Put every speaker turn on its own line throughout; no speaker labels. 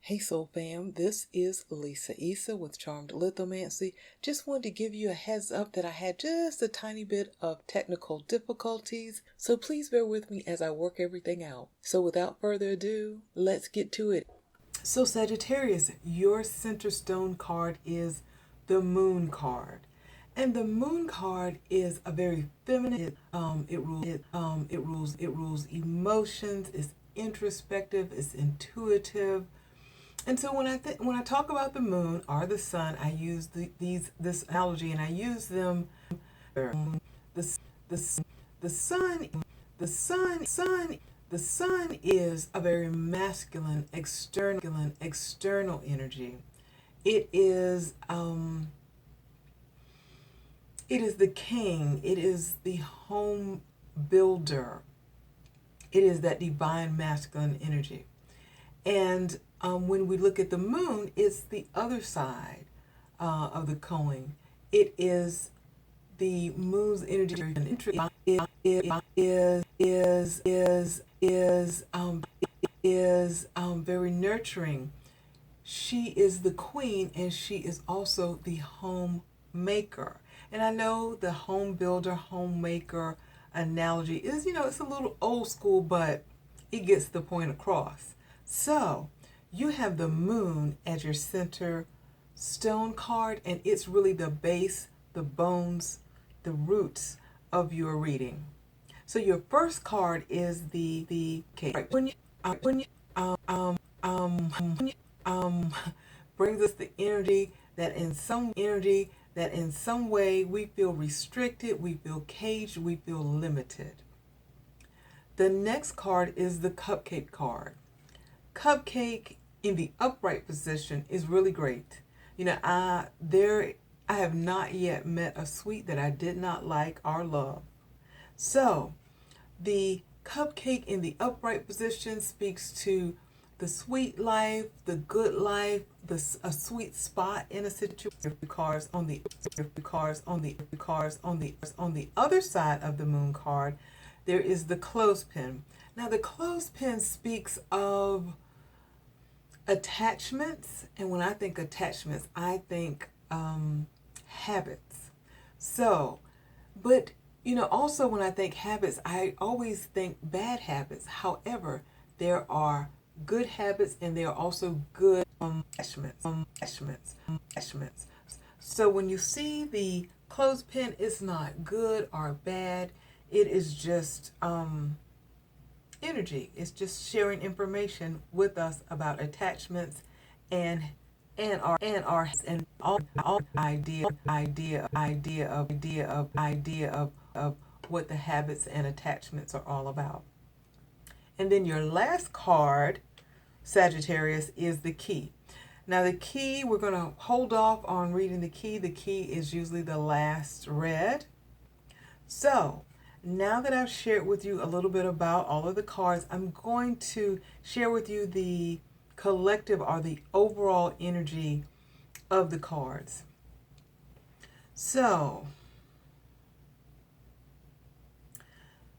Hey Soul Fam, this is Lisa-Issa with Charmed Lithomancy. Just wanted to give you a heads up that I had just a tiny bit of technical difficulties, so please bear with me as I work everything out. So without further ado, let's get to it. So Sagittarius, your center stone card is the Moon card. And the Moon card is a very feminine, it rules emotions, it's introspective, it's intuitive. And so when I talk about the moon or the sun, I use this analogy, and I use them. The the the sun the sun is a very masculine external energy. It is the king. It is the home builder. It is that divine masculine energy. And when we look at the moon, it's the other side of the coin. It is the moon's energy. Is very nurturing. She is the queen, and she is also the homemaker. And I know the home builder, homemaker analogy is, it's a little old school, but it gets the point across. So you have the moon as your center stone card, and it's really the base, the bones, the roots of your reading. So your first card is the brings us the energy that in some way we feel restricted, we feel caged, we feel limited. The next card is the cupcake card. Cupcake in the upright position is really great. I have not yet met a sweet that I did not like or love. So the cupcake in the upright position speaks to the sweet life, the good life, a sweet spot in a situation. Cards on the other side of the moon card, there is the clothespin. Now the clothespin speaks of attachments, and when I think attachments, I think habits. So, but also when I think habits, I always think bad habits. However, there are good habits, and there are also good attachments. So when you see the clothespin, it's not good or bad. It is just energy. It's just sharing information with us about attachments and all idea of what the habits and attachments are all about. And then your last card, Sagittarius, is the key. Now the key, we're going to hold off on reading the key. The key is usually the last read. So now that I've shared with you a little bit about all of the cards, I'm going to share with you the collective or the overall energy of the cards. So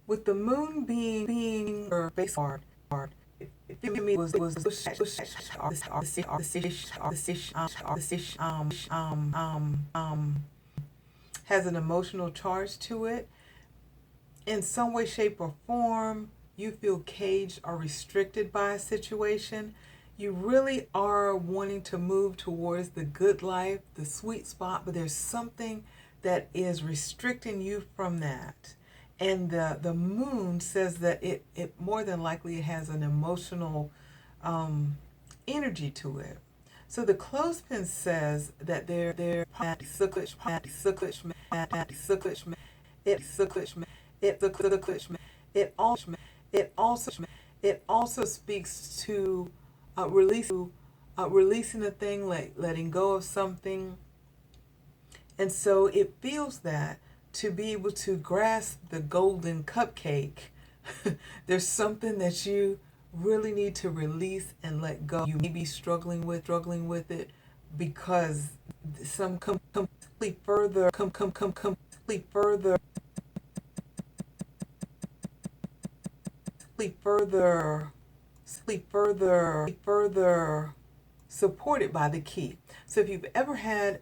with the moon being her base card, has an emotional charge to it. In some way, shape, or form, you feel caged or restricted by a situation. You really are wanting to move towards the good life, the sweet spot, but there's something that is restricting you from that. And the moon says that it more than likely it has an emotional energy to it. So the clothespin says that it also speaks to releasing a thing, like letting go of something. And so it feels that to be able to grasp the golden cupcake, there's something that you really need to release and let go. You may be struggling with it because some completely further supported by the key. So if you've ever had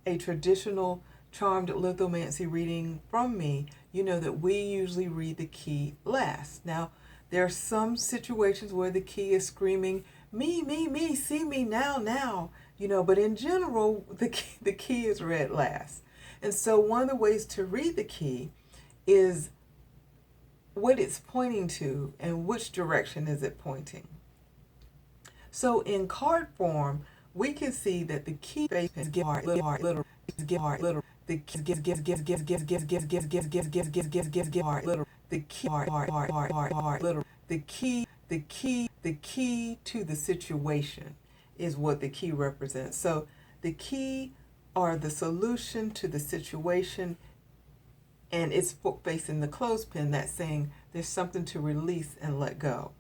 a traditional charmed lithomancy reading from me, you know that we usually read the key last. Now, there are some situations where the key is screaming, me, see me now, but in general, the key is read last. And so one of the ways to read the key is what it's pointing to and which direction is it pointing. So in card form, we can see that the key face is little. The key to the situation is what the key represents. So the key are the solution to the situation, and it's facing the clothespin that's saying there's something to release and let go.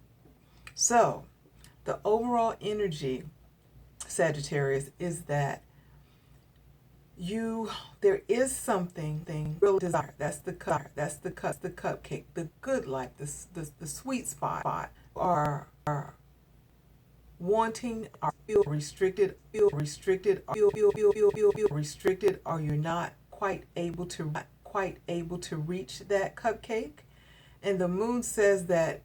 So the overall energy, Sagittarius, is that there is something real desire. That's the cupcake, the good life, the sweet spot, are wanting, are feel restricted, or you're not quite able to reach that cupcake. And the moon says that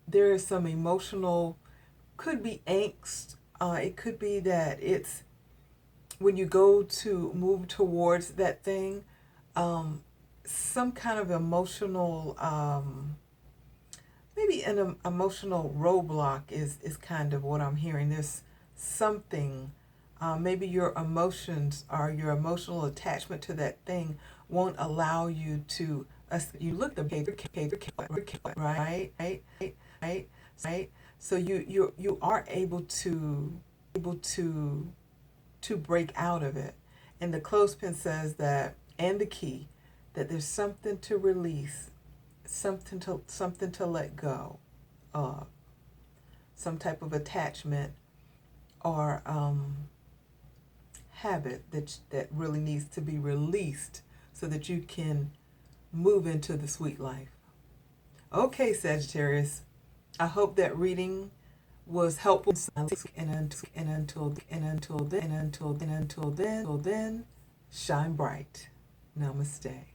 there is some emotional, could be angst. It could be that it's when you go to move towards that thing, some kind of emotional, maybe an emotional roadblock is kind of what I'm hearing. There's something, maybe your emotions or your emotional attachment to that thing won't allow you to, you look the right? So you are able to break out of it. And the clothespin says that, and the key, that there's something to release, something to let go of, some type of attachment or habit that really needs to be released so that you can move into the sweet life. Okay, Sagittarius, I hope that reading was helpful. And until then, shine bright. Namaste.